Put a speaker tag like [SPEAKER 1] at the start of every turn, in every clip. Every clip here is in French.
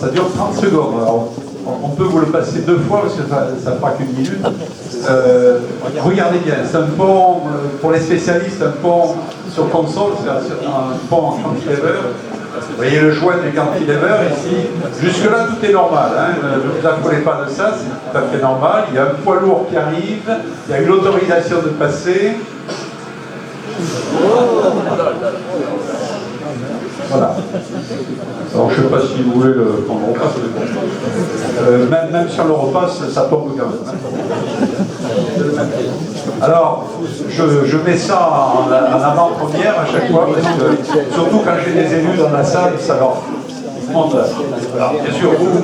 [SPEAKER 1] ça dure 30 secondes. Alors, on peut vous le passer 2 fois parce que ça ne fera qu'une minute. Regardez bien, c'est un pont, pour les spécialistes, un pont sur console, c'est un pont en cantilever. Vous voyez le joint du cantilever ici. Jusque-là, tout est normal. Hein. Ne vous affolez pas de ça, c'est tout à fait normal. Il y a un poids lourd qui arrive, il y a une autorisation de passer. Voilà. Alors je ne sais pas si vous voulez qu'on le repasse. Même si on le repasse, ça tombe quand même. Alors, je mets ça en avant-première à chaque fois, parce que, surtout quand j'ai des élus dans la salle, ça leur montre. Alors, bien sûr, vous,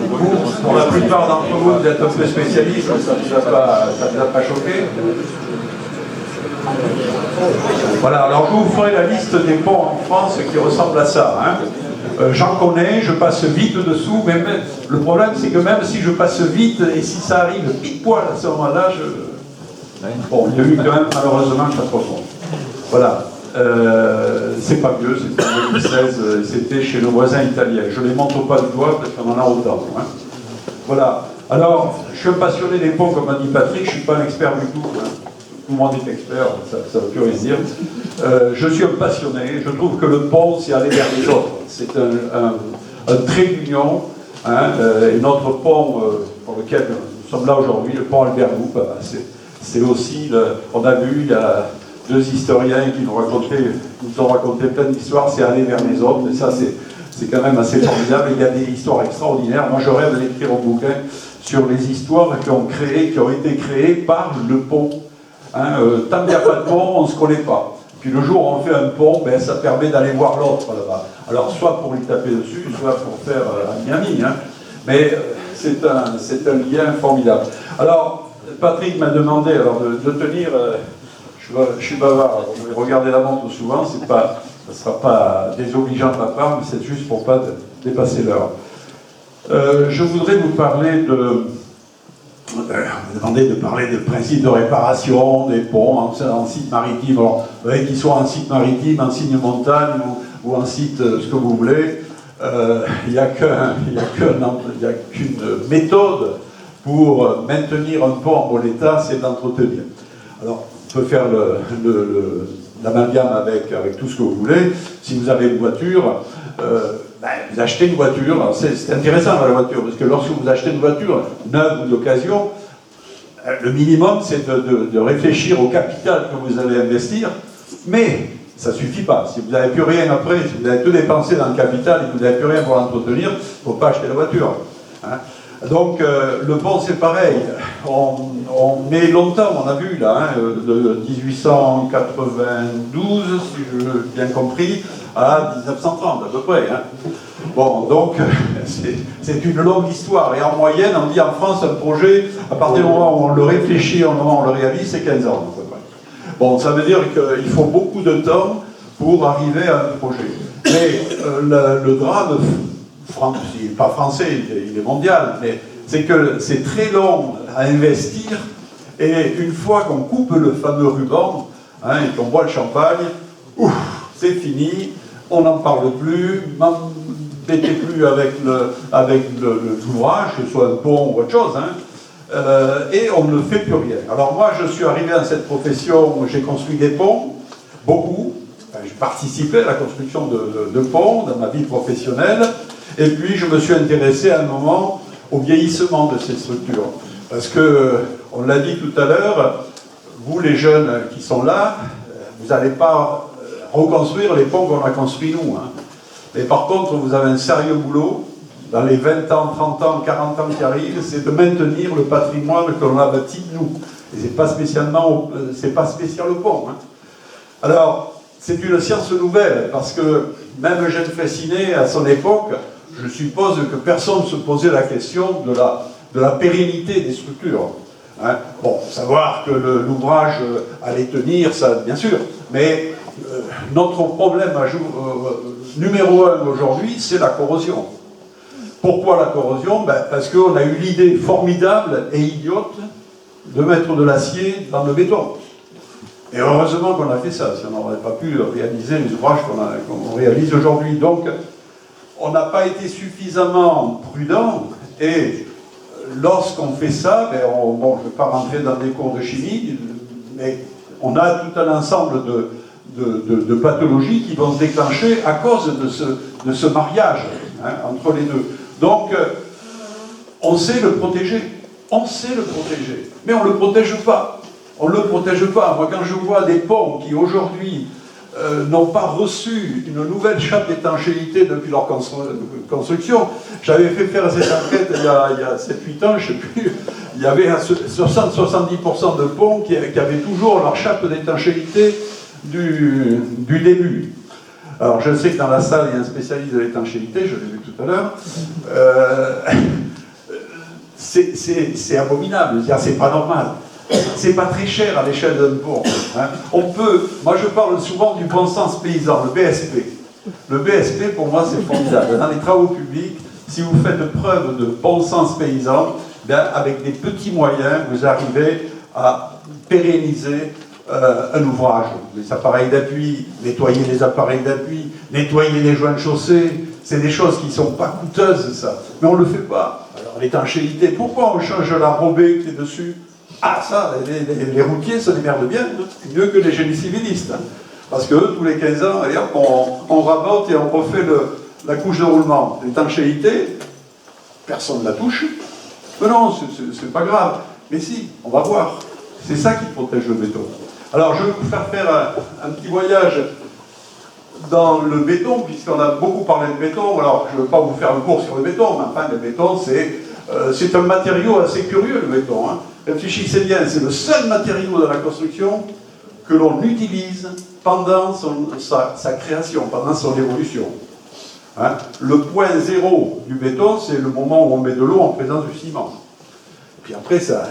[SPEAKER 1] pour la plupart d'entre vous, vous êtes un peu spécialistes, ça ne vous a pas choqué. Voilà, alors je vous ferai la liste des ponts en France qui ressemblent à ça. Hein. J'en connais, je passe vite dessous, mais même, le problème c'est que même si je passe vite, et si ça arrive pile poil à ce moment-là, bon, il y a eu quand même malheureusement que ça se retourne. Voilà, c'est pas vieux, c'était en 2016, c'était chez nos voisins italiens. Je les montre pas du doigt parce qu'on en a autant. Hein. Voilà, alors je suis un passionné des ponts comme a dit Patrick, je ne suis pas un expert du tout. Hein. Tout le monde est expert, ça ne veut plus rien dire. Je suis un passionné, je trouve que le pont, c'est aller vers les autres. C'est un trait d'union. Hein, et notre pont pour lequel nous sommes là aujourd'hui, le pont Albert Loup, c'est aussi, on a vu, il y a 2 historiens qui nous ont raconté plein d'histoires, c'est aller vers les autres, et ça c'est quand même assez formidable. Il y a des histoires extraordinaires. Moi je rêve d'écrire un bouquin sur les histoires qui ont été créées par le pont. Hein, tant qu'il n'y a pas de pont, on ne se connaît pas. Puis le jour où on fait un pont, ben, ça permet d'aller voir l'autre là-bas. Alors soit pour lui taper dessus, soit pour faire un ami. Hein. Mais c'est un lien formidable. Alors, Patrick m'a demandé alors, de tenir... je suis bavard, alors je vais regarder la montre souvent, ça ne sera pas désobligeant de ma part, mais c'est juste pour ne pas dépasser l'heure. Je voudrais vous parler de... On m'a demandé de parler de principe de réparation des ponts en site maritime, alors qu'ils soient en site maritime, en site montagne ou en site ce que vous voulez. Il n'y a qu'une méthode pour maintenir un pont en bon état, c'est d'entretenir. Alors, on peut faire l'amalgame avec tout ce que vous voulez. Si vous avez une voiture, vous achetez une voiture, c'est intéressant la voiture, parce que lorsque vous achetez une voiture neuve ou d'occasion, le minimum c'est de réfléchir au capital que vous allez investir, mais ça ne suffit pas. Si vous n'avez plus rien après, si vous avez tout dépensé dans le capital et que vous n'avez plus rien pour l'entretenir, il ne faut pas acheter la voiture. Hein. Donc le pont c'est pareil, on met longtemps, on a vu là, hein, de 1892, si je l'ai bien compris, à 1930 à peu près. Hein. Bon, donc c'est une longue histoire, et en moyenne, on dit en France, un projet, à partir du moment où on le réfléchit, au moment où on le réalise, c'est 15 ans à peu près. Bon, ça veut dire qu'il faut beaucoup de temps pour arriver à un projet. Mais le drame, il n'est pas français, il est mondial, mais c'est que c'est très long à investir, et une fois qu'on coupe le fameux ruban, hein, et qu'on boit le champagne, c'est fini, on n'en parle plus, n'embêtez plus avec l'ouvrage, que ce soit un pont ou autre chose, hein, et on ne fait plus rien. Alors moi, je suis arrivé à cette profession où j'ai construit des ponts, beaucoup, enfin, j'ai participé à la construction de ponts dans ma vie professionnelle, et puis je me suis intéressé à un moment au vieillissement de ces structures. Parce que, on l'a dit tout à l'heure, vous les jeunes qui sont là, vous n'allez pas reconstruire les ponts qu'on a construits nous. Hein. Mais par contre, vous avez un sérieux boulot, dans les 20 ans, 30 ans, 40 ans qui arrivent, c'est de maintenir le patrimoine que l'on a bâti nous. Et c'est pas spécial au pont. Hein. Alors, c'est une science nouvelle, parce que même Eugène Freycinet, à son époque, je suppose que personne ne se posait la question de la pérennité des structures. Hein. Bon, savoir que l'ouvrage allait tenir, ça, bien sûr, mais notre problème numéro 1 aujourd'hui, c'est la corrosion. Pourquoi la corrosion? Parce qu'on a eu l'idée formidable et idiote de mettre de l'acier dans le béton. Et heureusement qu'on a fait ça, si on n'aurait pas pu réaliser les ouvrages qu'on réalise aujourd'hui. Donc, on n'a pas été suffisamment prudent, et lorsqu'on fait ça, ben bon, je ne vais pas rentrer dans des cours de chimie, mais on a tout un ensemble de pathologies qui vont se déclencher à cause de ce mariage entre les deux. Donc, on sait le protéger, mais on ne le protège pas. On ne le protège pas. Moi, quand je vois des ponts qui aujourd'hui n'ont pas reçu une nouvelle chape d'étanchéité depuis leur construction, j'avais fait faire cette enquête il y a 7-8 ans, je ne sais plus, il y avait 60-70% de ponts qui avaient toujours leur chape d'étanchéité du début. Alors je sais que dans la salle il y a un spécialiste de l'étanchéité, je l'ai vu tout à l'heure, c'est abominable, c'est pas normal. C'est pas très cher à l'échelle d'un pont. On peut, moi je parle souvent du bon sens paysan, le BSP. Le BSP pour moi c'est formidable. Dans les travaux publics, si vous faites preuve de bon sens paysan, bien, avec des petits moyens, vous arrivez à pérenniser un ouvrage. Les appareils d'appui, nettoyer les appareils d'appui, nettoyer les joints de chaussée, c'est des choses qui ne sont pas coûteuses, ça. Mais on ne le fait pas. Alors l'étanchéité, pourquoi on change la robée qui est dessus? Ah ça, les routiers se démerdent bien, mieux que les génies civilistes. Parce que tous les 15 ans, allez, hop, on rabote et on refait la couche de roulement. L'étanchéité, personne ne la touche. Mais non, c'est pas grave. Mais si, on va voir. C'est ça qui protège le béton. Alors je vais vous faire un petit voyage dans le béton, puisqu'on a beaucoup parlé de béton. Alors je ne veux pas vous faire un cours sur le béton, mais enfin le béton c'est un matériau assez curieux, le béton. Réfléchissez bien, c'est le seul matériau de la construction que l'on utilise pendant sa création, pendant son évolution. Le point zéro du béton, c'est le moment où on met de l'eau en présence du ciment. Puis après, ça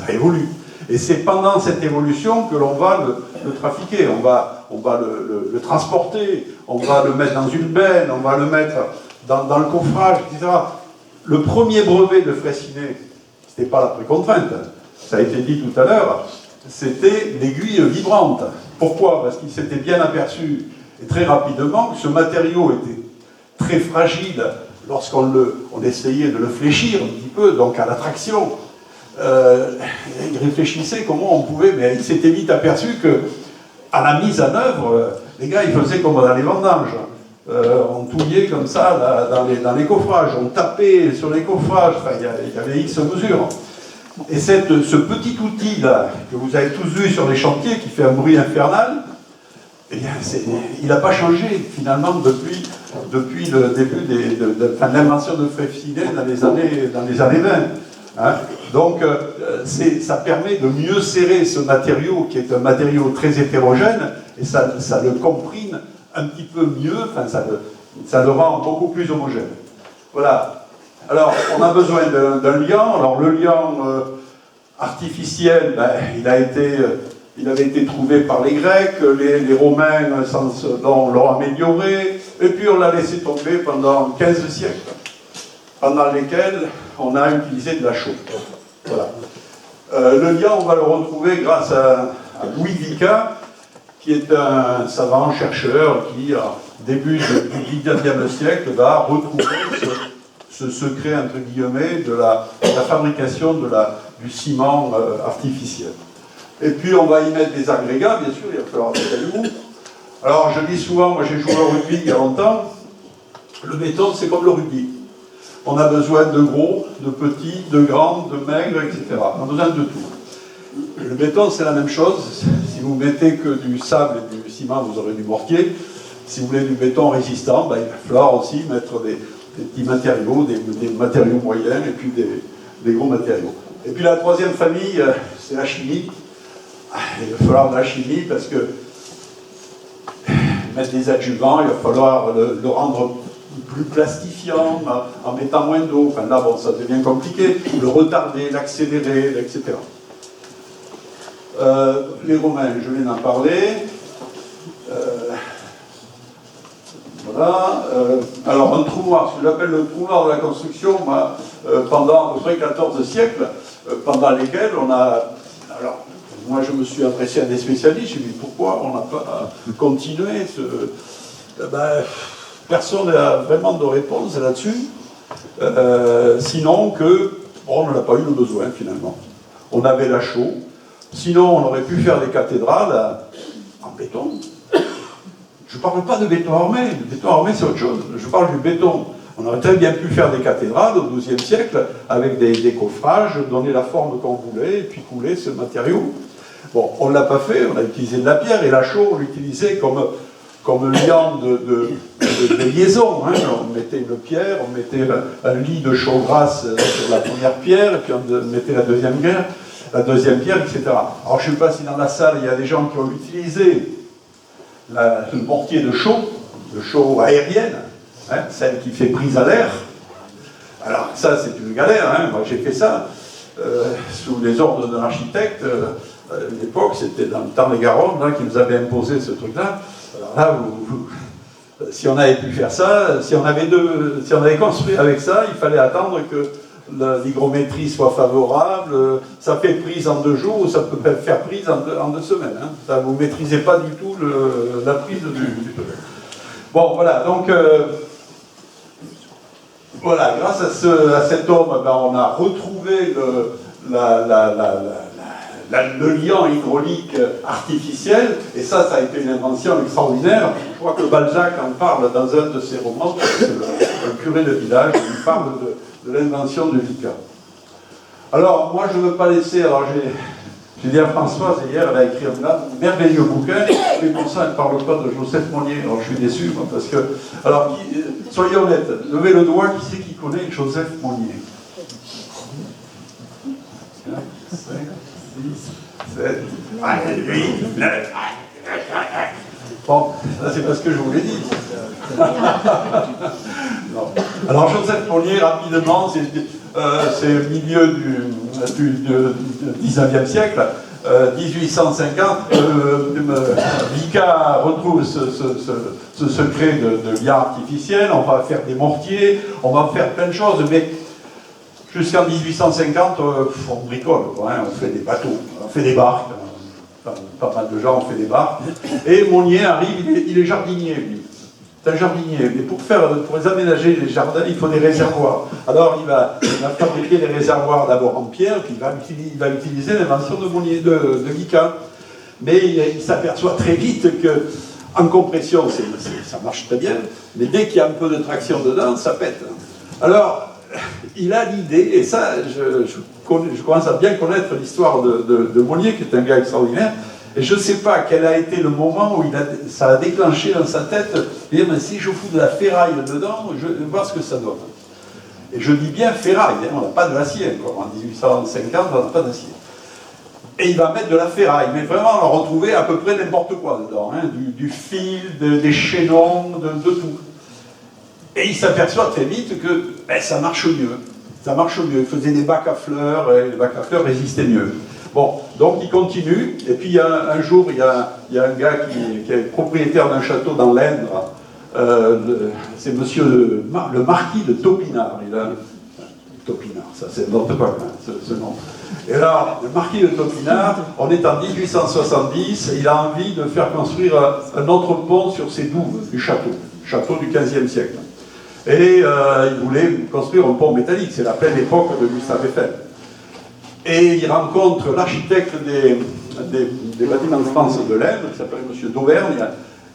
[SPEAKER 1] évolue. Et c'est pendant cette évolution que l'on va le trafiquer, on va le transporter, on va le mettre dans une benne, on va le mettre dans le coffrage, etc. Le premier brevet de Freycinet, ce n'était pas la précontrainte, ça a été dit tout à l'heure, c'était l'aiguille vibrante. Pourquoi? Parce qu'il s'était bien aperçu, et très rapidement, que ce matériau était très fragile lorsqu'on essayait de le fléchir un petit peu, donc à la traction. Il réfléchissait comment on pouvait, mais il s'était vite aperçu que à la mise en œuvre, les gars ils faisaient comme dans les vendanges. On touillait comme ça dans les coffrages, on tapait sur les coffrages, enfin, il y avait X mesures. Et ce petit outil là, que vous avez tous vu sur les chantiers, qui fait un bruit infernal, eh bien, il n'a pas changé finalement depuis le début de l'invention de Freycinet dans les années 20. Donc ça permet de mieux serrer ce matériau qui est un matériau très hétérogène, et ça le comprime un petit peu mieux, enfin, ça le rend beaucoup plus homogène. Voilà. Alors, on a besoin d'un liant. Alors, le liant artificiel, ben, il avait été trouvé par les Grecs, les Romains l'ont amélioré, et puis on l'a laissé tomber pendant 15 siècles, pendant lesquels on a utilisé de la chaux. Voilà. Le liant, on va le retrouver grâce à Louis Vicat, qui est un savant chercheur qui, au début du XIXe siècle, va retrouver ce secret, entre guillemets, de la fabrication du ciment artificiel. Et puis on va y mettre des agrégats, bien sûr, il va falloir des cailloux. Alors je dis souvent, moi j'ai joué au rugby il y a longtemps, le béton c'est comme le rugby. On a besoin de gros, de petits, de grands, de maigres, etc. On a besoin de tout. Le béton c'est la même chose. Si vous mettez que du sable et du ciment, vous aurez du mortier. Si vous voulez du béton résistant, ben, il va falloir aussi mettre des petits matériaux, des matériaux moyens et puis des gros matériaux. Et puis la troisième famille, c'est la chimie. Il va falloir de la chimie parce que mettre des adjuvants, il va falloir le rendre plus plastifiant en mettant moins d'eau. Enfin là, bon, ça devient compliqué. Le retarder, l'accélérer, etc. Les Romains, je viens d'en parler. Voilà. Alors, un trou noir, ce que j'appelle le trou noir de la construction, pendant à peu près 14 siècles, pendant lesquels on a... Alors, moi, je me suis adressé à des spécialistes, j'ai dit pourquoi on n'a pas continué personne n'a vraiment de réponse là-dessus, sinon que on n'en a pas eu le besoin finalement. On avait la chaux, sinon on aurait pu faire des cathédrales en béton. Je ne parle pas de béton armé, le béton armé c'est autre chose, je parle du béton. On aurait très bien pu faire des cathédrales au XIIe siècle avec des coffrages, donner la forme qu'on voulait et puis couler ce matériau. Bon, on ne l'a pas fait, on a utilisé de la pierre et la chaux on l'utilisait comme liant de liaison. Hein. On mettait une pierre, on mettait un lit de chaux grasse sur la première pierre et puis on mettait la deuxième pierre, etc. Alors je ne sais pas si dans la salle il y a des gens qui ont utilisé le mortier de chaux aérienne, hein, celle qui fait prise à l'air. Alors ça c'est une galère, hein. Moi j'ai fait ça sous les ordres d'un architecte. À l'époque c'était dans le Tarn-et-Garonne qui nous avait imposé ce truc-là. Alors là, si on avait pu faire ça, si on avait construit avec ça, il fallait attendre que l'hygrométrie soit favorable. Ça fait prise en 2 jours ou ça peut faire prise en 2 semaines. Hein. Ça, vous ne maîtrisez pas du tout la prise du truc. Bon, voilà, donc voilà, grâce à cet homme, ben, on a retrouvé le liant hydraulique artificiel, et ça a été une invention extraordinaire. Je crois que Balzac en parle dans un de ses romans, le curé de village, il parle de l'invention de Vicat. Alors, moi je ne veux pas laisser, alors j'ai dit à Françoise, hier elle a écrit un merveilleux bouquin, mais pour ça elle ne parle pas de Joseph Monnier, alors je suis déçu, moi, parce que, alors, soyez honnêtes, levez le doigt, qui c'est qui connaît Joseph Monnier? 7, 8, 9. Bon, ça c'est parce que je vous l'ai dit. Non. Alors Joseph Monnier, rapidement, c'est le milieu du 19e siècle, 1850. Vicat retrouve ce secret de liant artificiel. On va faire des mortiers, on va faire plein de choses, mais jusqu'en 1850, on bricole, quoi, hein, on fait des bateaux, on fait des barques, pas mal de gens ont fait des barques, et Monnier arrive, il est jardinier, lui. C'est un jardinier, mais pour les aménager les jardins, il faut des réservoirs. Alors il va fabriquer des réservoirs d'abord en pierre, puis il va utiliser l'invention de Vicat. Mais il s'aperçoit très vite que en compression, ça marche très bien, mais dès qu'il y a un peu de traction dedans, ça pète. Alors, il a l'idée, et ça, je commence à bien connaître l'histoire de Monnier, qui est un gars extraordinaire, et je ne sais pas quel a été le moment où ça a déclenché dans sa tête, et mais si je fous de la ferraille dedans, je vais voir ce que ça donne. Et je dis bien ferraille, hein, on n'a pas de l'acier encore, en 1850, on n'a pas d'acier. Et il va mettre de la ferraille, mais vraiment on va retrouver à peu près n'importe quoi dedans, hein, du fil, des chaînons, de tout. Et il s'aperçoit très vite que ça marche mieux. Ça marche mieux. Il faisait des bacs à fleurs, et les bacs à fleurs résistaient mieux. Bon, donc il continue, et puis un jour, il y a un gars qui est propriétaire d'un château dans l'Indre, c'est monsieur le marquis de Topinard. Topinard, ça c'est n'importe quoi, hein, ce nom. Et là, le marquis de Topinard, on est en 1870, il a envie de faire construire un autre pont sur ses douves du château du XVe siècle. Et il voulait construire un pont métallique, c'est la pleine époque de Gustave Eiffel. Et il rencontre l'architecte des bâtiments de France de l'Aisne, qui s'appelle M. d'Auvergne,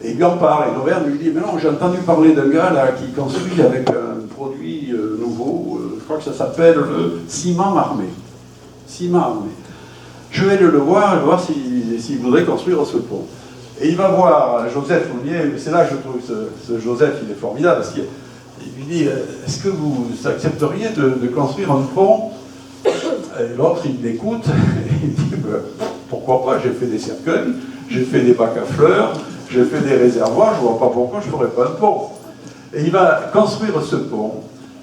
[SPEAKER 1] et il lui en parle. Et d'Auvergne lui dit, mais non, j'ai entendu parler d'un gars là qui construit avec un produit nouveau, je crois que ça s'appelle le ciment armé. Ciment armé. Je vais le voir s'il voudrait construire ce pont. Et il va voir Joseph Monnier, c'est là que je trouve ce Joseph, il est formidable, parce qu'il lui dit, est-ce que vous accepteriez de construire un pont? Et l'autre, il l'écoute, et il dit, pourquoi pas, j'ai fait des cercueils, j'ai fait des bacs à fleurs, j'ai fait des réservoirs, je ne vois pas pourquoi je ne ferais pas un pont. Et il va construire ce pont,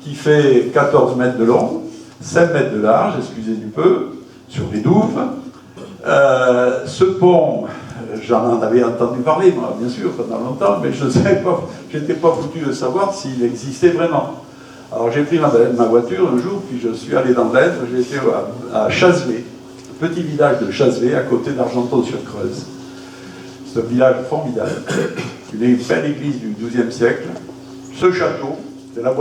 [SPEAKER 1] qui fait 14 mètres de long, 7 mètres de large, excusez du peu, sur des douves. Ce pont, j'en avais entendu parler, moi, bien sûr, pendant longtemps, mais je n'étais pas foutu de savoir s'il existait vraiment. Alors j'ai pris ma voiture un jour, puis je suis allé dans l'Aisne, j'ai été à Chazelet, petit village de Chazelet, à côté d'Argenton-sur-Creuse. C'est un village formidable, une belle église du XIIe siècle, ce château, c'est la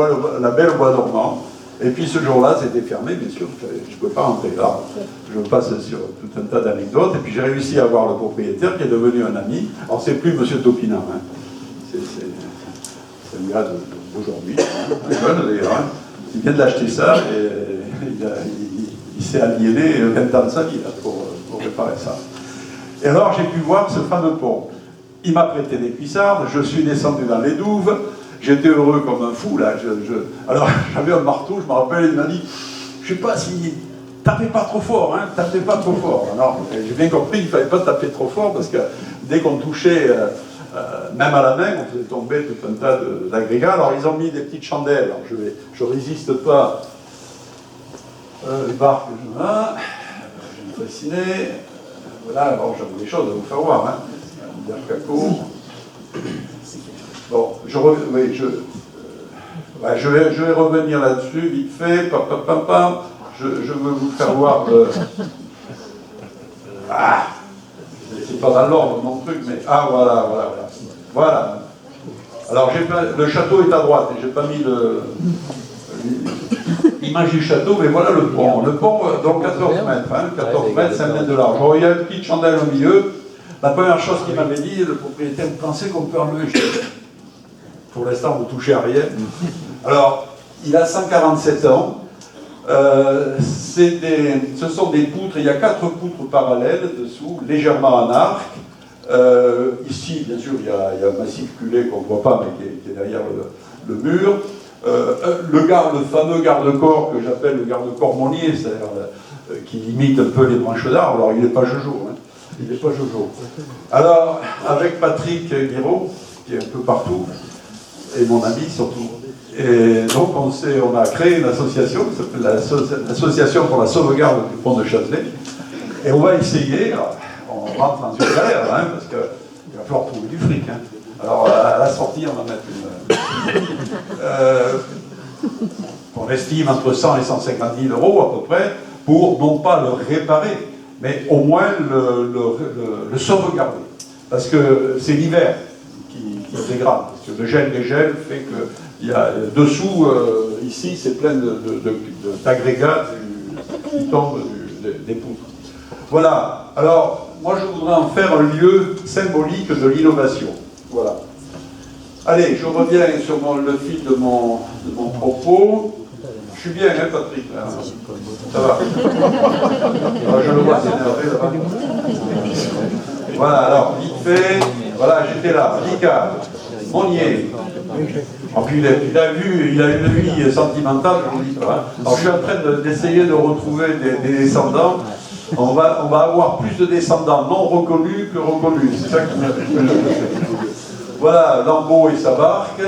[SPEAKER 1] belle bois dormant. Et puis ce jour-là, c'était fermé, bien sûr, je ne pouvais pas rentrer. Alors, je passe sur tout un tas d'anecdotes, et puis j'ai réussi à voir le propriétaire qui est devenu un ami. Alors, c'est plus M. Topinard, hein. C'est un gars d'aujourd'hui, un jeune d'ailleurs, hein. Il vient d'acheter ça, et il s'est aliéné 20 ans de sa vie là, pour réparer ça. Et alors, j'ai pu voir ce fameux pont. Il m'a prêté des cuissardes, je suis descendu dans les douves. J'étais heureux comme un fou, là. Alors, j'avais un marteau, je me rappelle, il m'a dit, je ne sais pas si... Tapez pas trop fort, hein, tapez pas trop fort. Alors, j'ai bien compris qu'il ne fallait pas taper trop fort, parce que dès qu'on touchait, même à la main, on faisait tomber tout un tas d'agrégats. Alors, ils ont mis des petites chandelles. Alors, je ne résiste pas. Les barres que je vais me fasciner. Voilà, alors j'avais des choses à vous faire voir, hein. Caco. Bon, je vais revenir là-dessus, vite fait. Je veux vous faire voir le... Ah, c'est pas dans l'ordre mon truc, mais... Ah, voilà. Alors, le château est à droite, et j'ai pas mis l'image du château, mais voilà le pont. Le pont, donc 14 mètres, hein, 14 mètres, 5 mètres de large. Alors, il y a une petite chandelle au milieu. La première chose qu'il m'avait dit, le propriétaire, vous pensez qu'on peut enlever? Pour l'instant, vous ne touchez à rien. Alors, il a 147 ans. Ce sont des poutres, il y a 4 poutres parallèles dessous, légèrement en arc. Ici, bien sûr, il y a un massif culé qu'on ne voit pas, mais qui est derrière le mur. Le fameux garde-corps que j'appelle le garde-corps Monnier, c'est-à-dire qui imite un peu les branches d'arbre. Alors, il n'est pas Jojo. Hein. Il n'est pas Jojo. Alors, avec Patrick Guiraud, qui est un peu partout, et mon ami surtout. Et donc on a créé une association qui s'appelle l'Association pour la sauvegarde du pont de Châtelet. Et on va essayer, on rentre dans une galère, hein, parce qu'il va falloir trouver du fric. Hein. Alors à la sortie, on va mettre on estime entre 100 et 150 000 euros à peu près, pour non pas le réparer, mais au moins le sauvegarder. Parce que c'est l'hiver qui dégrade. Parce que le gel des gels fait que il y a dessous, ici, c'est plein d'agrégats qui tombent des poutres. Voilà. Alors, moi, je voudrais en faire un lieu symbolique de l'innovation. Voilà. Allez, je reviens sur le fil de mon propos. Je suis bien, hein, Patrick? Ça va. Alors, je le vois s'énerver là-bas. Voilà, alors, vite fait. Voilà, j'étais là. Licard, Monnier. Et puis il a une vie sentimentale, je vous dis pas. Hein. Alors je suis en train d'essayer de retrouver des descendants. On va avoir plus de descendants non reconnus que reconnus. C'est ça qui m'a fait. Voilà, Lambeau et sa barque.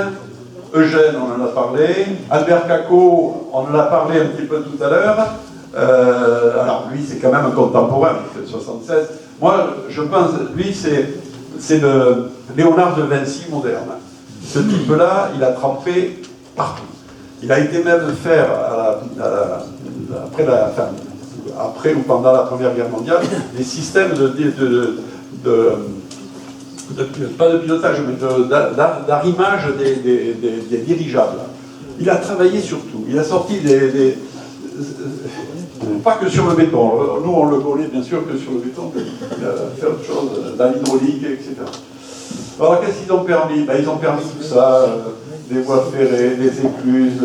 [SPEAKER 1] Eugène, on en a parlé. Albert Caco, on en a parlé un petit peu tout à l'heure. Alors lui, c'est quand même un contemporain, il fait 76. Moi, je pense, lui, c'est le Léonard de Vinci moderne. Ce type-là, il a trempé partout. Il a été même faire, après ou pendant la Première Guerre mondiale, des systèmes pas de pilotage, mais d'arrimage des dirigeables. Il a travaillé sur tout. Il a sorti pas que sur le béton. Nous, on le connaît bien sûr que sur le béton. Il a fait autre chose, dans l'hydraulique, etc. Alors, qu'est-ce qu'ils ont permis? Ils ont permis tout ça, des voies ferrées, des écluses,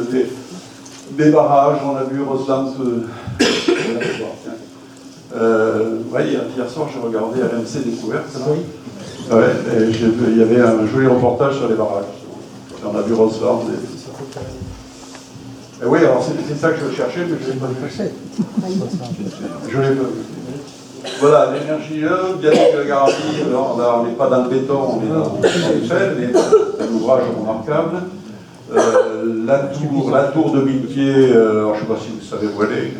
[SPEAKER 1] des barrages. On a vu Rosland. Hier soir, j'ai regardé RMC Découverte. Oui. Ouais, il y avait un joli reportage sur les barrages. On a vu Rosland. Et oui, alors c'est ça que je cherchais, mais je ne l'ai pas vu. Je l'ai pas vu. Voilà, l'énergie, bien que garantie, on n'est pas dans le béton, on est dans l'Eiffel, mais c'est un ouvrage remarquable. La tour de 1000 pieds, alors je ne sais pas si vous savez où elle est.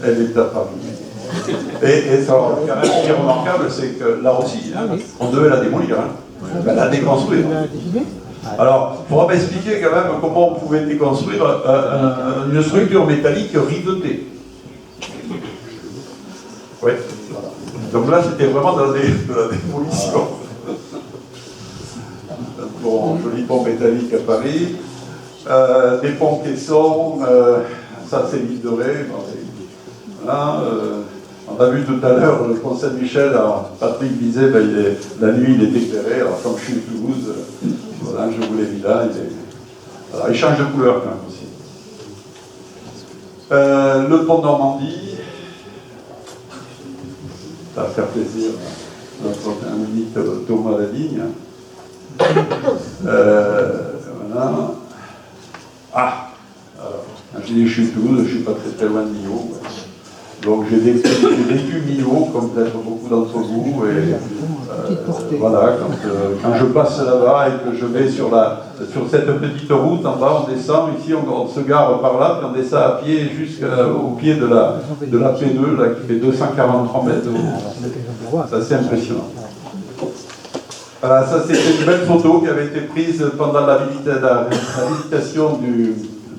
[SPEAKER 1] Elle est à Paris. Et ça, ce qui est remarquable, c'est que là aussi, hein, on devait la démolir, hein, la déconstruire. Alors, il faudra m'expliquer quand même comment on pouvait déconstruire une structure métallique rivetée. Oui, voilà. Donc là, c'était vraiment de la démolition. joli pont métallique à Paris. Des ponts caissons, ça c'est l'île de Ré. Voilà, on a vu tout à l'heure le pont Saint-Michel, alors Patrick disait la nuit il est éclairé, alors comme je suis de Toulouse, voilà, je vous l'ai mis là, alors, il change de couleur quand même aussi. Le pont de Normandie, ça va faire plaisir à notre ami Thomas Lavigne. Voilà. Ah, alors, je dis je suis de Toulouse, je ne suis pas très loin de Millau. Donc j'ai vécu Millau, comme peut-être beaucoup d'entre vous, et voilà, quand je passe là-bas et que je vais sur cette petite route en bas, on descend, ici on se gare par là, puis on descend à pied jusqu'au pied de la P2, là, qui fait 243 mètres de haut. C'est assez impressionnant. Voilà, ça c'était une belle photo qui avait été prise pendant l'habilitation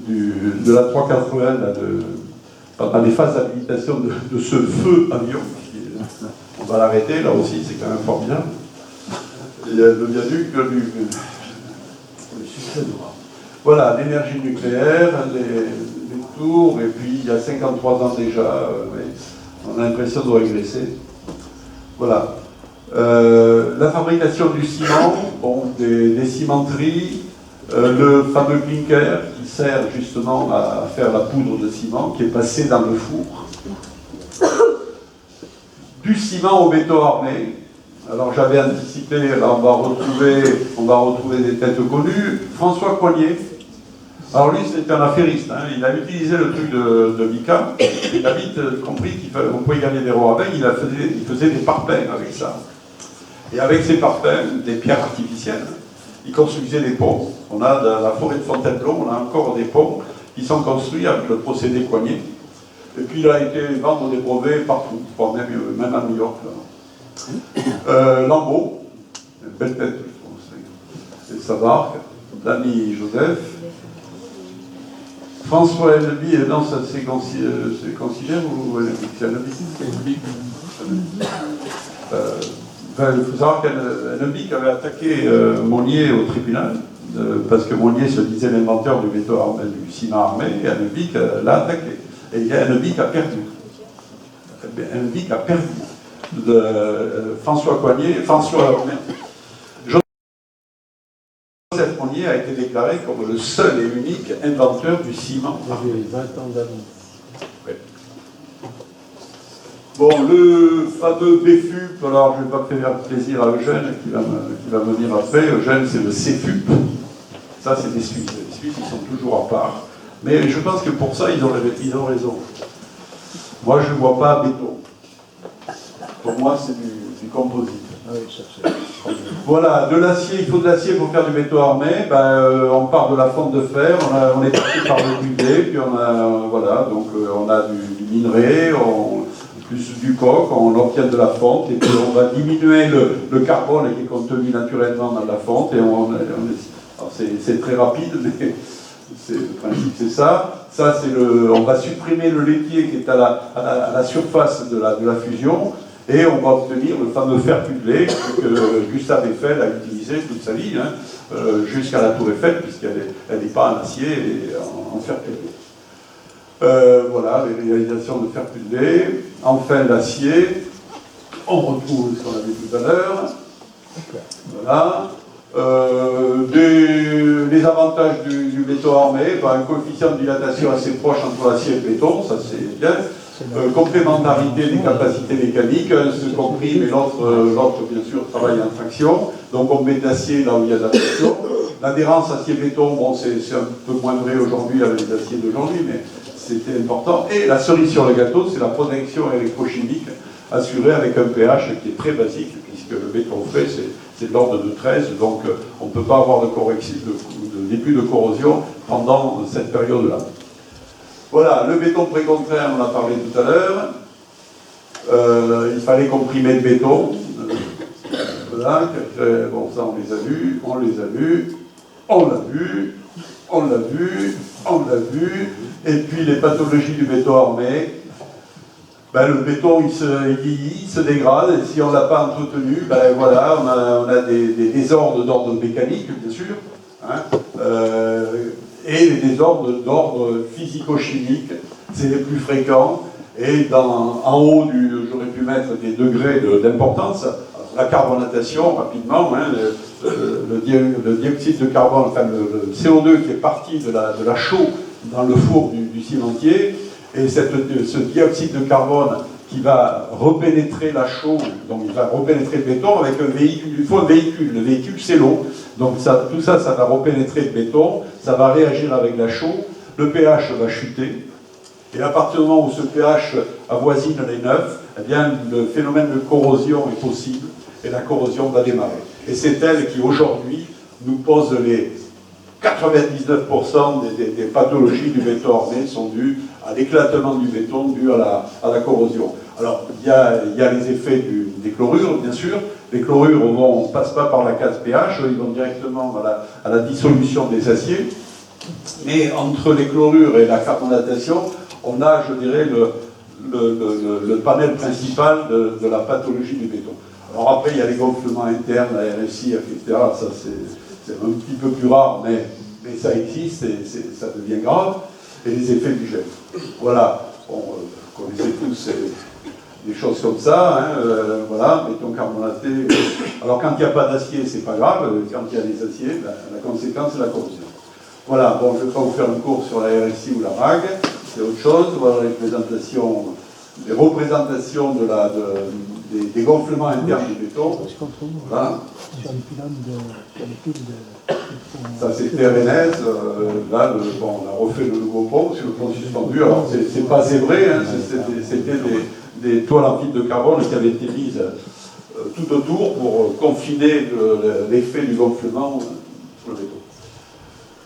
[SPEAKER 1] de la 380, là, pendant les phases d'habilitation de ce feu avion. On va l'arrêter, là aussi, c'est quand même formidable. Il y a le viaduc du succès de bras. Voilà, l'énergie nucléaire, les tours, et puis il y a 53 ans déjà, on a l'impression de régresser. Voilà. La fabrication du ciment, bon, des cimenteries, le fameux clinker qui sert justement à faire la poudre de ciment qui est passé dans le four. Du ciment au béton armé. Alors j'avais anticipé, là on va retrouver des têtes connues. François Coignet. Alors lui c'est un affairiste, hein. Il a utilisé le truc de Vicat. Il a vite compris qu'on pouvait gagner des ronds avec. Il faisait des parpaings avec ça. Et avec ces parpaings, des pierres artificielles, il construisait des ponts. On a dans la forêt de Fontainebleau, on a encore des ponts qui sont construits avec le procédé Coignet. Et puis il a été vendre des brevets partout, même à New York. Lambeau, une belle tête, je pense. Et Savard, l'ami Joseph. François Henneby, non, ça c'est considéré ou c'est Henneby? Il faut savoir qu'Henneby avait attaqué Monnier au tribunal, parce que Monnier se disait l'inventeur du ciment armé, et Henneby l'a attaqué. Et Henneby a perdu. Henneby a perdu. François Joseph Monnier a été déclaré comme le seul et unique inventeur du ciment armé. 20 ans d'avance. Oui. Bon, le fameux BFUP, alors je ne vais pas faire plaisir à Eugène qui va venir après. Eugène, c'est le CFUP. Ça, c'est des Suisses. Les Suisses, ils sont toujours à part. Mais je pense que pour ça, ils ont raison. Moi, je ne vois pas béton. Pour moi, c'est du composite. Ah oui, voilà, de l'acier, il faut de l'acier pour faire du béton armé. On part de la fonte de fer, on est parti par le PUD, puis on a du minerai, plus du coq, on obtient de la fonte, et puis on va diminuer le carbone qui est contenu naturellement dans la fonte, et c'est très rapide, mais le principe c'est ça. Ça, on va supprimer le laitier qui est à la surface de la fusion, et on va obtenir le fameux fer pudelé que Gustave Eiffel a utilisé toute sa vie, jusqu'à la tour Eiffel, puisqu'elle n'est pas en acier, et en fer pudelé. Voilà, les réalisations de fer pudelé. Enfin, l'acier. On retrouve ce qu'on a vu tout à l'heure. Voilà. Les avantages du béton armé, un coefficient de dilatation assez proche entre l'acier et le béton, ça c'est bien. Complémentarité des capacités mécaniques, ce compris, mais l'autre bien sûr travaille en traction. Donc on met de l'acier là où il y a de la traction. L'adhérence acier-béton, bon, c'est un peu moins vrai aujourd'hui avec les aciers d'aujourd'hui, mais c'était important. Et la cerise sur le gâteau, c'est la protection électrochimique assurée avec un pH qui est très basique, puisque le béton frais, c'est de l'ordre de 13, donc on ne peut pas avoir de début de corrosion pendant cette période-là. Voilà, le béton précontraint, on en a parlé tout à l'heure. Il fallait comprimer le béton. Voilà, bon, ça on les a vus, on les a vus, on l'a vu, on l'a vu, on l'a vu. Et puis les pathologies du béton armé. ben, le béton il vieillit, il se dégrade, et si on ne l'a pas entretenu, ben, voilà, on a des désordres d'ordre mécanique, bien sûr, hein, et des désordres d'ordre physico-chimique, c'est les plus fréquents, et en haut, j'aurais pu mettre des degrés d'importance. La carbonatation, rapidement, hein, le dioxyde de carbone, enfin le CO2 qui est parti de la chaux dans le four du cimentier, et ce dioxyde de carbone qui va repénétrer la chaux, donc il va repénétrer le béton avec un véhicule. Il faut un véhicule, le véhicule c'est l'eau, donc tout ça va repénétrer le béton, ça va réagir avec la chaux, le pH va chuter, et à partir du moment où ce pH avoisine les 9, eh bien le phénomène de corrosion est possible, et la corrosion va démarrer. Et c'est elle qui aujourd'hui nous pose les 99% des pathologies du béton armé sont dues à l'éclatement du béton dû à la corrosion. Alors, il y a les effets des chlorures, bien sûr. Les chlorures ne passent pas par la case pH, ils vont directement à la dissolution des aciers. Mais entre les chlorures et la carbonatation, on a, je dirais, le panel principal de la pathologie du béton. Alors après, il y a les gonflements internes, la RSI, etc. Ça, c'est un petit peu plus rare, mais ça existe et ça devient grave. Et les effets du gel. Voilà. Bon, vous connaissez tous des choses comme ça. Hein, voilà, béton carbonaté. Alors quand il n'y a pas d'acier, c'est pas grave. Quand il y a des aciers, ben, la conséquence, c'est la corrosion. Voilà. Bon, je ne vais pas vous faire un cours sur la RSI ou la MAG. C'est autre chose. Voilà les représentations des gonflements internes du béton. Voilà. Ça c'était RNS, là on a refait le nouveau pont sur le pont suspendu. Alors c'est pas zébré, hein, c'était des toiles en fibre de carbone qui avaient été mises tout autour pour confiner l'effet du gonflement sur le béton.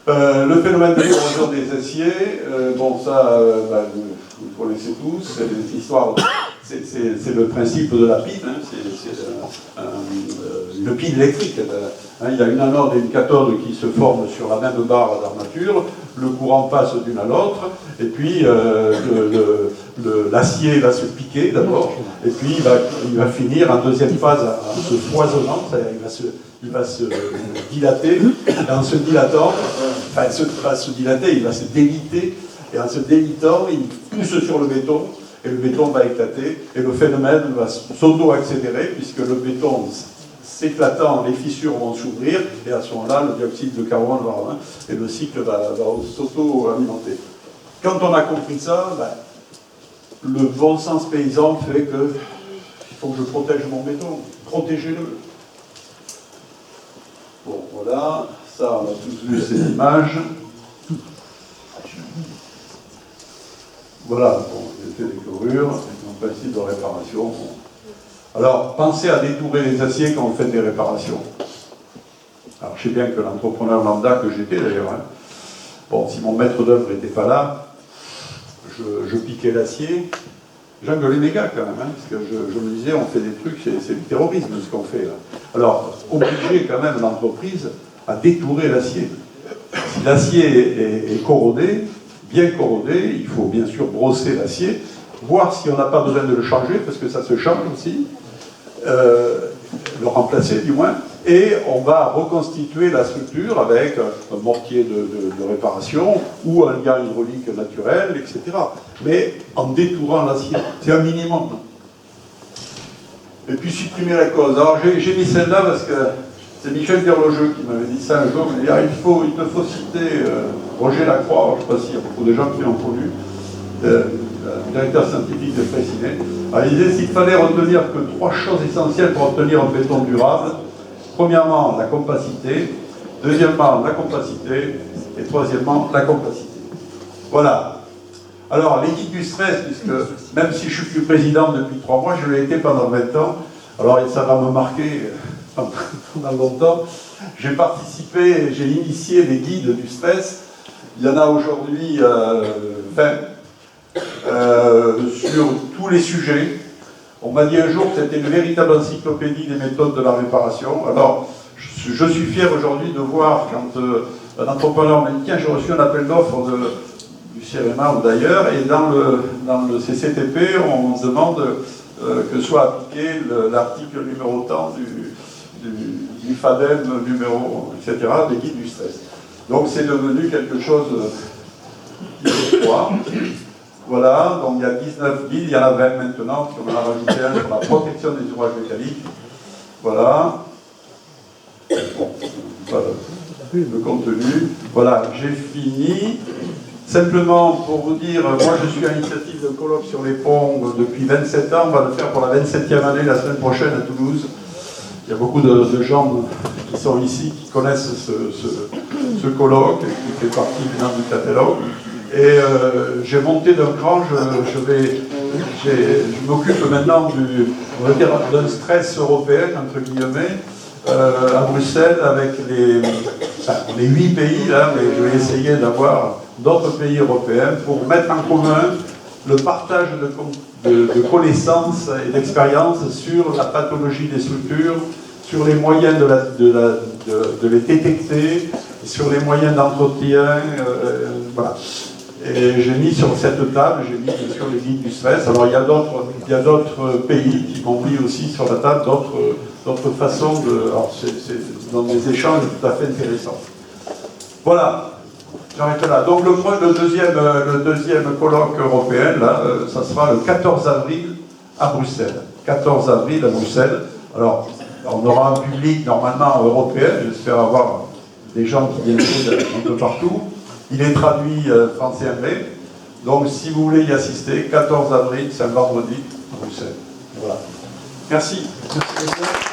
[SPEAKER 1] Le phénomène de corrosion des aciers, bon ça vous connaissez tous, c'est l'histoire. C'est le principe de la pile, hein, c'est une pile électrique. Il y a une anode et une cathode qui se forment sur la même barre d'armature, le courant passe d'une à l'autre, et puis l'acier va se piquer d'abord, et puis il va finir en deuxième phase en se foisonnant, c'est-à-dire il va se dilater, et en se dilatant, enfin il va se dilater, il va se déliter, et en se délitant, il pousse sur le béton, et le béton va éclater, et le phénomène va s'auto-accélérer, puisque le béton s'éclatant, les fissures vont s'ouvrir, et à ce moment-là, le dioxyde de carbone va revenir, et le cycle va s'auto-alimenter. Quand on a compris ça, le bon sens paysan fait que il faut que je protège mon béton, protégez-le. Bon, voilà, ça, on a tous vu ces images. Voilà, bon, j'ai fait des chlorures, un principe de réparation. Bon. Alors, pensez à détourer les aciers quand vous faites des réparations. Alors, je sais bien que l'entrepreneur lambda que j'étais d'ailleurs, hein, bon, si mon maître d'œuvre n'était pas là, je piquais l'acier, j'engueulais mes gars quand même, hein, parce que je me disais, on fait des trucs, c'est du terrorisme ce qu'on fait là. Alors, obliger quand même l'entreprise à détourer l'acier. Si l'acier est corrodé, bien corrodé, il faut bien sûr brosser l'acier, voir si on n'a pas besoin de le changer, parce que ça se change aussi, le remplacer du moins, et on va reconstituer la structure avec un mortier de réparation ou un lien hydraulique naturel, etc. Mais en détourant l'acier, c'est un minimum. Et puis supprimer la cause. Alors j'ai mis celle-là parce que c'est Michel Derlogeux qui m'avait dit ça un jour, il m'a dit il te faut citer Roger Lacroix, je ne sais pas s'il y a beaucoup de gens qui l'ont connu, directeur scientifique de Freycinet. Alors il disait s'il fallait retenir que 3 choses essentielles pour obtenir un béton durable, premièrement la compacité, deuxièmement la compacité, et troisièmement la compacité. Voilà. Alors les guides du stress, puisque même si je suis plus président depuis 3 mois, je l'ai été pendant 20 ans, alors ça va me marquer pendant longtemps. J'ai participé, j'ai initié les guides du stress. Il y en a aujourd'hui 20 sur tous les sujets. On m'a dit un jour que c'était une véritable encyclopédie des méthodes de la réparation. Alors, je suis fier aujourd'hui de voir quand un entrepreneur m'a dit tiens, j'ai reçu un appel d'offres du CEREMA ou d'ailleurs, et dans le CCTP, on demande que soit appliqué l'article numéro tant du FADEM numéro, etc., des guides du stress. Donc c'est devenu quelque chose qui est étroit. Voilà, donc il y a 19 guides, il y en a 20 maintenant, puis on en a rajouté un sur la protection des ouvrages métalliques. Voilà. Voilà. Le contenu. Voilà, j'ai fini. Simplement pour vous dire, moi je suis à l'initiative de colloque sur les ponts depuis 27 ans, on va le faire pour la 27e année la semaine prochaine à Toulouse. Il y a beaucoup de gens qui sont ici, qui connaissent ce colloque, qui fait partie évidemment du catalogue. Et j'ai monté d'un cran, je m'occupe maintenant d'un stress européen, entre guillemets, à Bruxelles, avec les 8 pays, là, mais je vais essayer d'avoir d'autres pays européens pour mettre en commun le partage de connaissances et d'expériences sur la pathologie des structures, sur les moyens de les détecter, sur les moyens d'entretien, voilà. Et j'ai mis sur cette table, j'ai mis bien sûr les guides du stress. Alors il y a d'autres pays qui m'ont mis aussi sur la table d'autres façons de... Alors c'est dans des échanges tout à fait intéressants. Voilà, j'arrête là. Donc le deuxième colloque européen, là, ça sera le 14 avril à Bruxelles. 14 avril à Bruxelles. Alors, on aura un public normalement européen, j'espère avoir des gens qui viennent un peu partout. Il est traduit français-anglais. Donc, si vous voulez y assister, 14 avril, c'est un vendredi, à Bruxelles. Voilà. Merci. Merci.